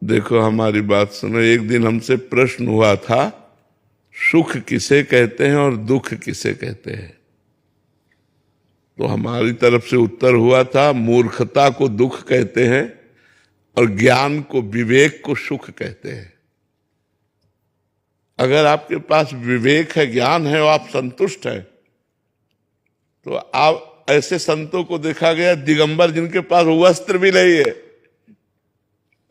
देखो हमारी बात सुनो। एक दिन हमसे प्रश्न हुआ था, सुख किसे कहते हैं और दुख किसे कहते हैं। तो हमारी तरफ से उत्तर हुआ था, मूर्खता को दुख कहते हैं और ज्ञान को, विवेक को सुख कहते हैं। अगर आपके पास विवेक है, ज्ञान है और आप संतुष्ट हैं, तो आप ऐसे संतों को देखा गया दिगंबर जिनके पास वस्त्र भी नहीं है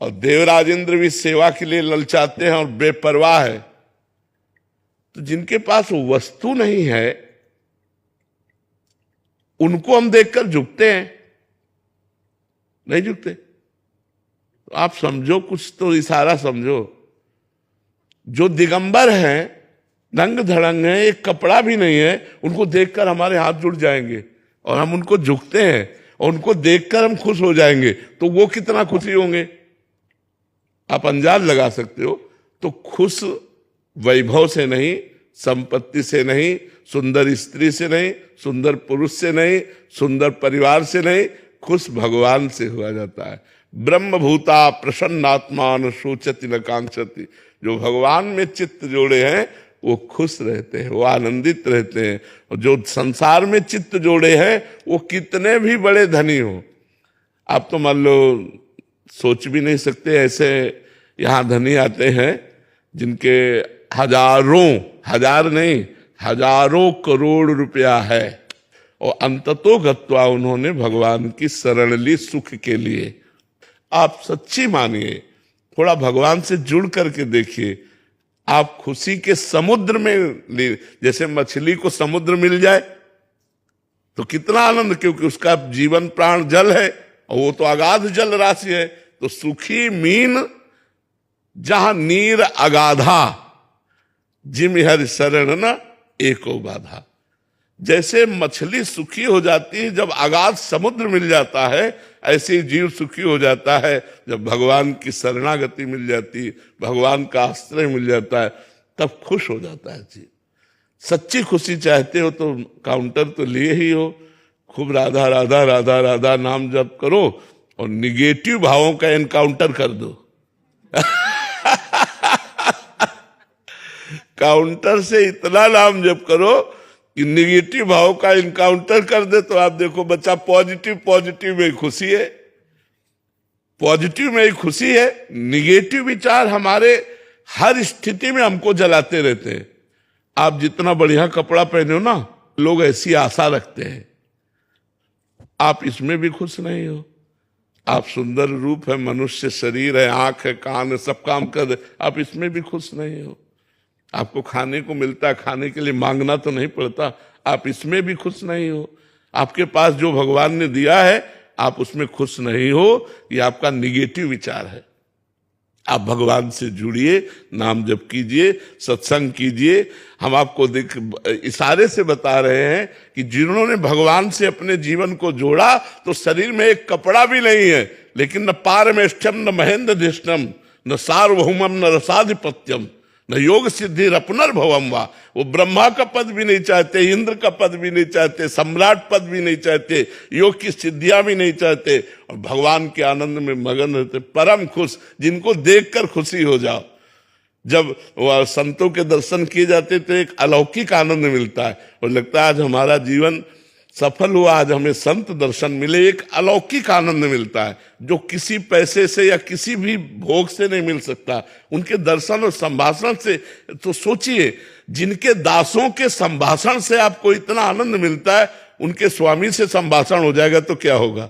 और देवराजेंद्र भी सेवा के लिए ललचाते हैं और बेपरवाह है। तो जिनके पास वस्तु नहीं है उनको हम देखकर झुकते हैं, नहीं झुकते। तो आप समझो, कुछ तो इशारा समझो। जो दिगंबर हैं, नंग धड़ंग हैं, एक कपड़ा भी नहीं है, उनको देखकर हमारे हाथ जुड़ जाएंगे और हम उनको झुकते हैं और उनको देखकर हम खुश हो जाएंगे। तो वो कितना खुशी होंगे आप अंदाज लगा सकते हो। तो खुश वैभव से नहीं, संपत्ति से नहीं, सुंदर स्त्री से नहीं, सुंदर पुरुष से नहीं, सुंदर परिवार से नहीं, खुश भगवान से हुआ जाता है। ब्रह्मभूता प्रसन्नात्मान शोचति न कांक्षति। जो भगवान में चित्त जोड़े हैं वो खुश रहते हैं, वो आनंदित रहते हैं। और जो संसार में चित्त जोड़े हैं वो कितने भी बड़े धनी हो, आप तो मान लो सोच भी नहीं सकते। ऐसे यहाँ धनी आते हैं जिनके हजारों, हजार नहीं, हजारों करोड़ रुपया है और अंततो गत्वा उन्होंने भगवान की शरण ली सुख के लिए। आप सच्ची मानिए, थोड़ा भगवान से जुड़ करके देखिए, आप खुशी के समुद्र में, जैसे मछली को समुद्र मिल जाए तो कितना आनंद, क्योंकि उसका जीवन प्राण जल है और वो तो अगाध जल राशि है। तो सुखी मीन जहां नीर अगाधा, जिम हर शरण न एको बाधा। जैसे मछली सुखी हो जाती है जब अगाध समुद्र मिल जाता है, ऐसे ही जीव सुखी हो जाता है जब भगवान की शरणागति मिल जाती, भगवान का आश्रय मिल जाता है, तब खुश हो जाता है जीव। सच्ची खुशी चाहते हो तो काउंटर तो लिए ही हो, खूब राधा राधा राधा राधा नाम जप करो और निगेटिव भावों का एनकाउंटर कर दो। काउंटर से इतना नाम जप करो कि निगेटिव भाव का इनकाउंटर कर दे, तो आप देखो बच्चा पॉजिटिव, पॉजिटिव में खुशी है, पॉजिटिव में ही खुशी है। निगेटिव विचार हमारे हर स्थिति में हमको जलाते रहते हैं। आप जितना बढ़िया कपड़ा पहने हो ना, लोग ऐसी आशा रखते हैं, आप इसमें भी खुश नहीं हो। आप सुंदर रूप है, मनुष्य शरीर है, आंख है, कान है, सब काम कर दे, आप इसमें भी खुश नहीं हो। आपको खाने को मिलता है, खाने के लिए मांगना तो नहीं पड़ता, आप इसमें भी खुश नहीं हो। आपके पास जो भगवान ने दिया है आप उसमें खुश नहीं हो, ये आपका निगेटिव विचार है। आप भगवान से जुड़िए, नाम जप कीजिए, सत्संग कीजिए। हम आपको इशारे से बता रहे हैं कि जिन्होंने भगवान से अपने जीवन को जोड़ा तो शरीर में एक कपड़ा भी नहीं है, लेकिन न पारमेष्ठ्यम न महेंद्र धिष्णम न सार्वभौमम न रसाधिपत्यम न योग सिद्धि रपुनर्भवम वा। वो ब्रह्मा का पद भी नहीं चाहते, इंद्र का पद भी नहीं चाहते, सम्राट पद भी नहीं चाहते, योग की सिद्धियां भी नहीं चाहते और भगवान के आनंद में मगन रहते, परम खुश, जिनको देखकर खुशी हो जाओ। जब वह संतों के दर्शन किए जाते तो एक अलौकिक आनंद मिलता है और लगता है आज हमारा जीवन सफल हुआ, आज हमें संत दर्शन मिले। एक अलौकिक आनंद मिलता है जो किसी पैसे से या किसी भी भोग से नहीं मिल सकता। उनके दर्शन और संभाषण से, तो सोचिए, जिनके दासों के संभाषण से आपको इतना आनंद मिलता है, उनके स्वामी से संभाषण हो जाएगा तो क्या होगा।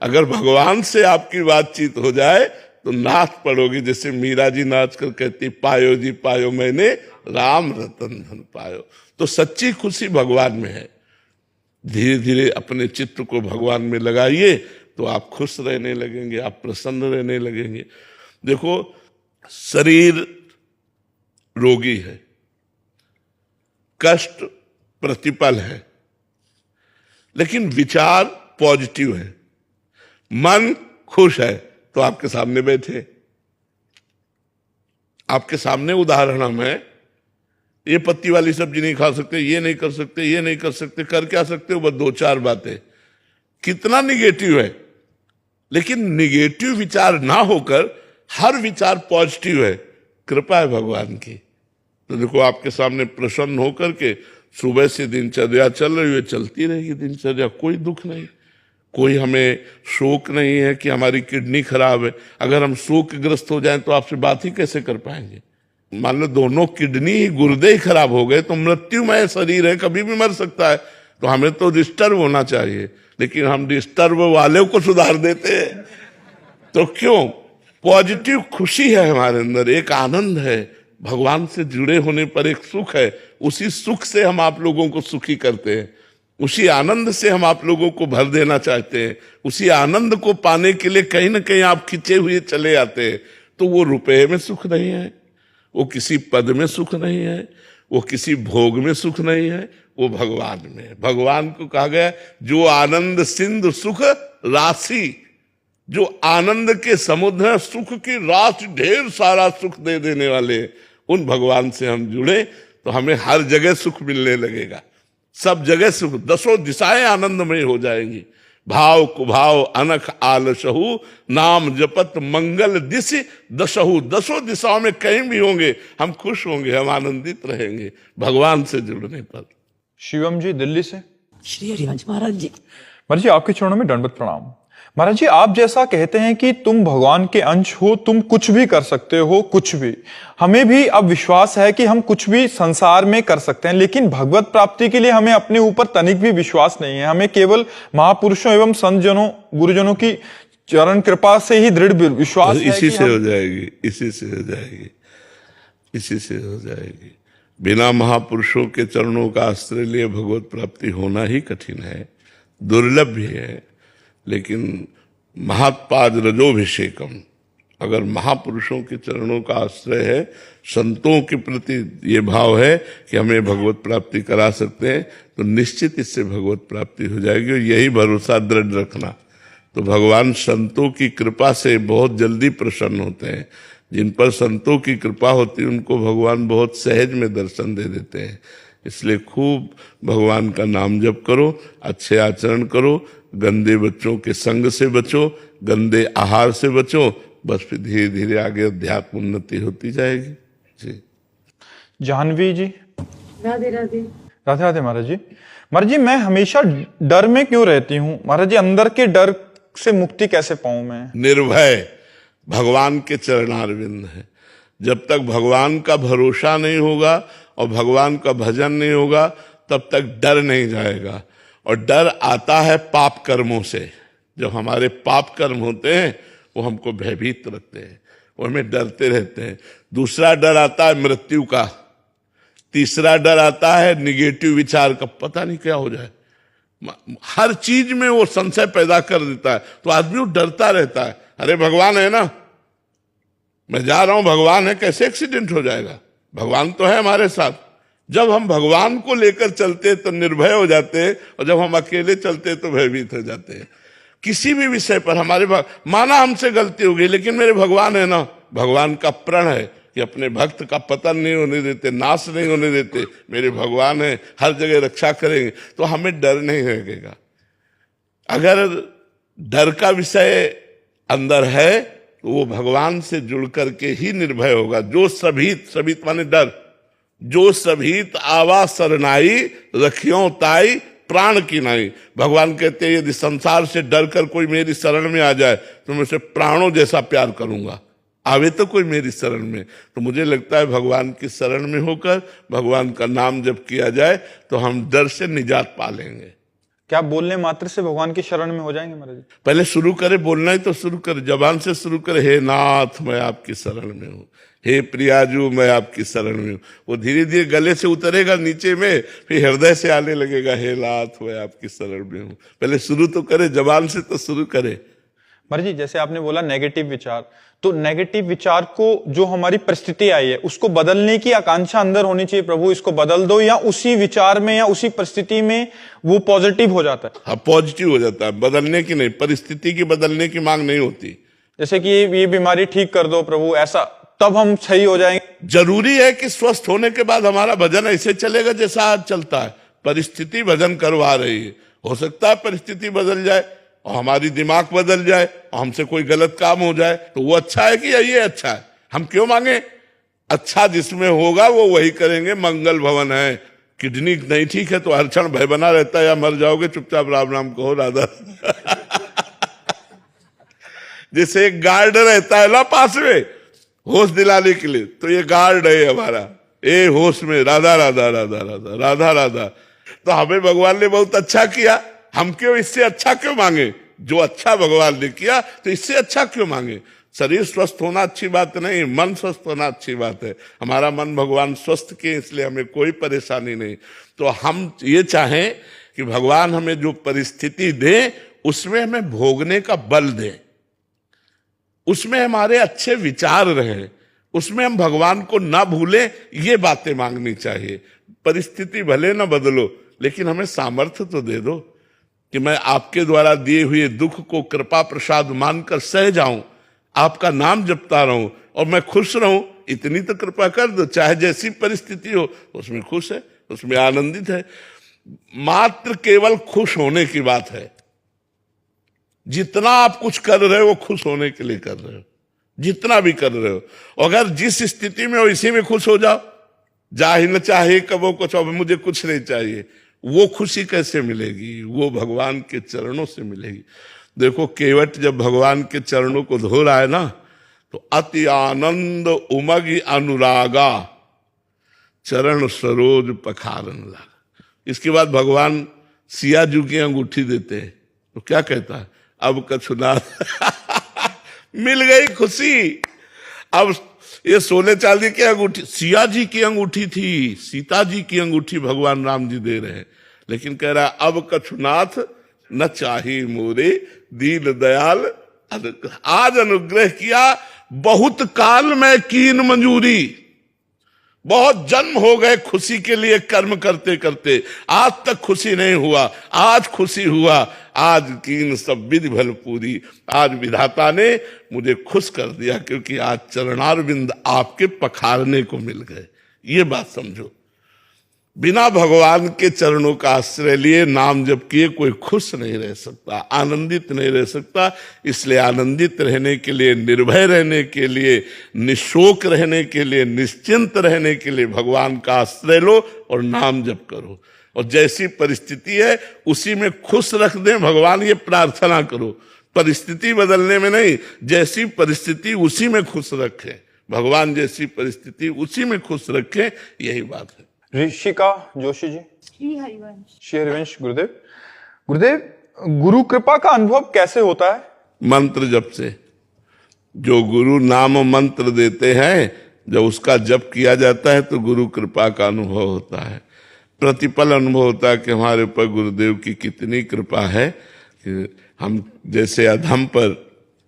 अगर भगवान से आपकी बातचीत हो जाए तो नाच पड़ोगी, जैसे मीरा जी नाच कर कहती, पायो जी पायो मैंने राम रतन धन पायो। तो सच्ची खुशी भगवान में है। धीरे धीरे अपने चित्त को भगवान में लगाइए तो आप खुश रहने लगेंगे, आप प्रसन्न रहने लगेंगे। देखो, शरीर रोगी है, कष्ट प्रतिपल है, लेकिन विचार पॉजिटिव है, मन खुश है। तो आपके सामने बैठे, आपके सामने उदाहरण हम है, ये पत्ती वाली सब्जी नहीं खा सकते, ये नहीं कर सकते, ये नहीं कर सकते, कर क्या सकते हो, बस दो चार बातें। कितना निगेटिव है। लेकिन निगेटिव विचार ना होकर हर विचार पॉजिटिव है, कृपा है भगवान की। तो देखो आपके सामने प्रसन्न होकर के सुबह से दिनचर्या चल रही है, चलती रहेगी दिनचर्या, कोई दुख नहीं, कोई हमें शोक नहीं है कि हमारी किडनी खराब है। अगर हम शोकग्रस्त हो जाएं तो आपसे बात ही कैसे कर पाएंगे। मान लो दोनों किडनी ही, गुर्दे ही खराब हो गए तो मृत्युमय शरीर है, कभी भी मर सकता है। तो हमें तो डिस्टर्ब होना चाहिए, लेकिन हम डिस्टर्ब वाले को सुधार देते हैं। तो क्यों? पॉजिटिव खुशी है हमारे अंदर, एक आनंद है, भगवान से जुड़े होने पर एक सुख है। उसी सुख से हम आप लोगों को सुखी करते हैं, उसी आनंद से हम आप लोगों को भर देना चाहते हैं। उसी आनंद को पाने के लिए कहीं ना कहीं आप खिंचे हुए चले आते हैं। तो वो रुपए में सुख नहीं है, वो किसी पद में सुख नहीं है, वो किसी भोग में सुख नहीं है, वो भगवान में है। भगवान को कहा गया जो आनंद सिंधु सुख राशि, जो आनंद के समुद्र है, सुख की राशि, ढेर सारा सुख दे देने वाले, उन भगवान से हम जुड़े तो हमें हर जगह सुख मिलने लगेगा। सब जगह सुख, दसों दिशाएं आनंदमय हो जाएंगी। भाव कुभाव अनख आलसहु, नाम जपत मंगल दिश दसहु। दसों दिशाओं में कहीं भी होंगे हम खुश होंगे, हम आनंदित रहेंगे भगवान से जुड़ने पर। शिवम जी दिल्ली से। श्री हरिवंश महाराज जी। महाराज जी आपके चरणों में दंडवत प्रणाम। महाराज जी आप जैसा कहते हैं कि तुम भगवान के अंश हो, तुम कुछ भी कर सकते हो, कुछ भी। हमें भी अब विश्वास है कि हम कुछ भी संसार में कर सकते हैं, लेकिन भगवत प्राप्ति के लिए हमें अपने ऊपर तनिक भी विश्वास नहीं है। हमें केवल महापुरुषों एवं संतजनों, गुरुजनों की चरण कृपा से ही दृढ़ विश्वास है। इसी से हो जाएगी, इसी से हो जाएगी, इसी से हो जाएगी। बिना महापुरुषों के चरणों का आश्रय लिए भगवत प्राप्ति होना ही कठिन है, दुर्लभ भी है। लेकिन महत्पाद रजोभिषेकम, अगर महापुरुषों के चरणों का आश्रय है, संतों के प्रति ये भाव है कि हमें भगवत प्राप्ति करा सकते हैं, तो निश्चित इससे भगवत प्राप्ति हो जाएगी। और यही भरोसा दृढ़ रखना। तो भगवान संतों की कृपा से बहुत जल्दी प्रसन्न होते हैं। जिन पर संतों की कृपा होती है उनको भगवान बहुत सहज में दर्शन दे देते हैं। इसलिए खूब भगवान का नाम जप करो, अच्छे आचरण करो, गंदे बच्चों के संग से बचो, गंदे आहार से बचो, बस फिर धीरे धीरे आगे अध्यात्म उन्नति होती जाएगी। जी जाह्नवी जी। राधे राधे। राधे राधे महाराज जी। महाराज जी मैं हमेशा डर में क्यों रहती हूँ? महाराज जी अंदर के डर से मुक्ति कैसे पाऊं मैं? निर्भय भगवान के चरणारविंद है। जब तक भगवान का भरोसा नहीं होगा और भगवान का भजन नहीं होगा, तब तक डर नहीं जाएगा। और डर आता है पाप कर्मों से। जब हमारे पाप कर्म होते हैं वो हमको भयभीत रखते हैं, वो हमें डरते रहते हैं। दूसरा डर आता है मृत्यु का। तीसरा डर आता है निगेटिव विचार का, पता नहीं क्या हो जाए। हर चीज में वो संशय पैदा कर देता है, तो आदमी वो डरता रहता है। अरे भगवान है ना, मैं जा रहा हूं, भगवान है, कैसे एक्सीडेंट हो जाएगा? भगवान तो है हमारे साथ। जब हम भगवान को लेकर चलते तो निर्भय हो जाते हैं, और जब हम अकेले चलते तो भयभीत हो जाते हैं। किसी भी विषय पर हमारे माना हमसे गलती हो गई, लेकिन मेरे भगवान है ना। भगवान का प्रण है कि अपने भक्त का पतन नहीं होने देते, नाश नहीं होने देते। मेरे भगवान है, हर जगह रक्षा करेंगे, तो हमें डर नहीं लगेगा। अगर डर का विषय अंदर है तो वो भगवान से जुड़ करके ही निर्भय होगा। जो सभीत माने डर, जो सभीत आवा सरनाई रखियों ताई प्राण की नाई। भगवान कहते हैं यदि संसार से डर कर कोई मेरी शरण में आ जाए तो मैं उसे प्राणों जैसा प्यार करूंगा। आवे तो कोई मेरी शरण में, तो मुझे लगता है भगवान की शरण में होकर भगवान का नाम जब किया जाए तो हम डर से निजात पा लेंगे। क्या बोलने मात्र से भगवान की शरण में हो जाएंगे महाराज जी? पहले शुरू करे, बोलना ही तो शुरू करे, जबान से शुरू करे, हे नाथ मैं आपकी शरण में हूँ, हे प्रियाजू मैं आपकी शरण में हूँ। वो धीरे धीरे गले से उतरेगा नीचे में, फिर हृदय से आने लगेगा, हे नाथ मैं आपकी शरण में हूँ। पहले शुरू तो करे, जबान से तो शुरू करे। महाराज जी जैसे आपने बोला नेगेटिव विचार, तो नेगेटिव विचार को जो हमारी परिस्थिति आई है उसको बदलने की आकांक्षा अंदर होनी चाहिए, प्रभु इसको बदल दो, या उसी विचार में या उसी परिस्थिति में वो पॉजिटिव हो जाता है? हाँ पॉजिटिव हो जाता है, बदलने की नहीं, परिस्थिति की बदलने की मांग नहीं होती। जैसे कि ये बीमारी ठीक कर दो प्रभु, ऐसा, तब हम सही हो जाएंगे। जरूरी है कि स्वस्थ होने के बाद हमारा भजन ऐसे चलेगा जैसा आज चलता है। परिस्थिति भजन करवा रही है, हो सकता है परिस्थिति बदल जाए, और हमारी दिमाग बदल जाए और हमसे कोई गलत काम हो जाए, तो वो अच्छा है कि ये अच्छा है? हम क्यों मांगे? अच्छा जिसमें होगा वो वही करेंगे। मंगल भवन है, किडनी नहीं ठीक है तो हर क्षण भय बना रहता है, या मर जाओगे, चुपचाप राम नाम कहो राधा। जैसे एक गार्ड रहता है ना पास में होश दिलाने के लिए, तो ये गार्ड है हमारा, ए होश में राधा राधा राधा राधा राधा राधा। तो हमें भगवान ने बहुत अच्छा किया, हम क्यों इससे अच्छा क्यों मांगे? जो अच्छा भगवान ने किया तो इससे अच्छा क्यों मांगे? शरीर स्वस्थ होना अच्छी बात नहीं, मन स्वस्थ होना अच्छी बात है। हमारा मन भगवान स्वस्थ किए, इसलिए हमें कोई परेशानी नहीं। तो हम ये चाहें कि भगवान हमें जो परिस्थिति दे उसमें हमें भोगने का बल दे, उसमें हमारे अच्छे विचार रहे, उसमें हम भगवान को ना भूलें, ये बातें मांगनी चाहिए। परिस्थिति भले ना बदलो, लेकिन हमें सामर्थ्य तो दे दो कि मैं आपके द्वारा दिए हुए दुख को कृपा प्रसाद मानकर सह जाऊं, आपका नाम जपता रहूं और मैं खुश रहूं। इतनी तो कृपा कर दो। चाहे जैसी परिस्थिति हो उसमें खुश है, उसमें आनंदित है। मात्र केवल खुश होने की बात है। जितना आप कुछ कर रहे हो वो खुश होने के लिए कर रहे हो, जितना भी कर रहे हो। अगर जिस स्थिति में हो इसी में खुश हो जाओ, चाहे न चाहे कबो कुछ, अब मुझे कुछ नहीं चाहिए, वो खुशी कैसे मिलेगी? वो भगवान के चरणों से मिलेगी। देखो केवट जब भगवान के चरणों को धो रहा है ना, तो अति आनंद उमगी अनुरागा चरण सरोज पखारन लगा। इसके बाद भगवान सियाजू की अंगूठी देते हैं, तो क्या कहता है? अब कछुना मिल गई खुशी। अब ये सोने चांदी की अंगूठी सिया जी की अंगूठी थी, सीता जी की अंगूठी भगवान राम जी दे रहे हैं, लेकिन कह रहा है अब कछुनाथ न चाही मोरे दीन दयाल आज अनुग्रह किया, बहुत काल में कीन मंजूरी। बहुत जन्म हो गए खुशी के लिए कर्म करते करते, आज तक खुशी नहीं हुआ, आज खुशी हुआ। आज कीन सब विधि भल पूरी, आज विधाता ने मुझे खुश कर दिया, क्योंकि आज चरणारविंद आपके पखारने को मिल गए। ये बात समझो। बिना भगवान के चरणों का आश्रय लिए, नाम जप किए, कोई खुश नहीं रह सकता, आनंदित नहीं रह सकता। इसलिए आनंदित रहने के लिए, निर्भय रहने के लिए, निशोक रहने के लिए, निश्चिंत रहने के लिए भगवान का आश्रय लो और नाम जप करो। और जैसी परिस्थिति है उसी में खुश रख दें भगवान, ये प्रार्थना करो। परिस्थिति बदलने में नहीं, जैसी परिस्थिति उसी में खुश रखें भगवान, जैसी परिस्थिति उसी में खुश रखें, यही बात है। ऋषिका जोशी जी। श्री हरिवंश। श्री हरिवंश गुरुदेव। गुरुदेव, गुरु कृपा का अनुभव कैसे होता है? मंत्र जप से। जो गुरु नाम मंत्र देते हैं, जब उसका जप किया जाता है तो गुरु कृपा का अनुभव होता है। प्रतिपल अनुभव होता है कि हमारे ऊपर गुरुदेव की कितनी कृपा है कि हम जैसे अधम पर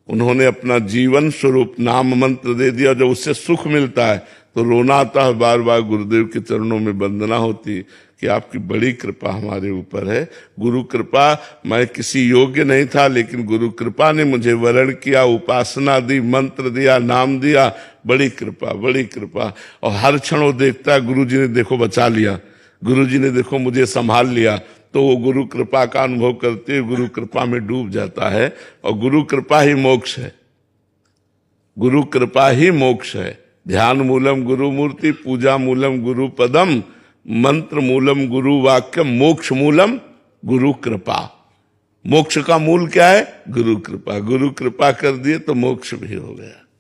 उन्होंने अपना जीवन स्वरूप नाम मंत्र दे दिया। जब उससे सुख मिलता है तो रोना आता है, बार बार गुरुदेव के चरणों में वंदना होती कि आपकी बड़ी कृपा हमारे ऊपर है। गुरु कृपा, मैं किसी योग्य नहीं था, लेकिन गुरु कृपा ने मुझे वरण किया, उपासना दी, मंत्र दिया, नाम दिया। बड़ी कृपा, बड़ी कृपा। और हर क्षण वो देखता है गुरु जी ने देखो बचा लिया, गुरु जी ने देखो मुझे संभाल लिया। तो वो गुरु कृपा का अनुभव करते हुए गुरु कृपा में डूब जाता है। और गुरु कृपा ही मोक्ष है, गुरु कृपा ही मोक्ष है। ध्यान मूलम गुरु मूर्ति, पूजा मूलम गुरु पदम, मंत्र मूलम गुरु वाक्यम, मोक्ष मूलम गुरु कृपा। मोक्ष का मूल क्या है? गुरु कृपा। गुरु कृपा कर दिए तो मोक्ष भी हो गया।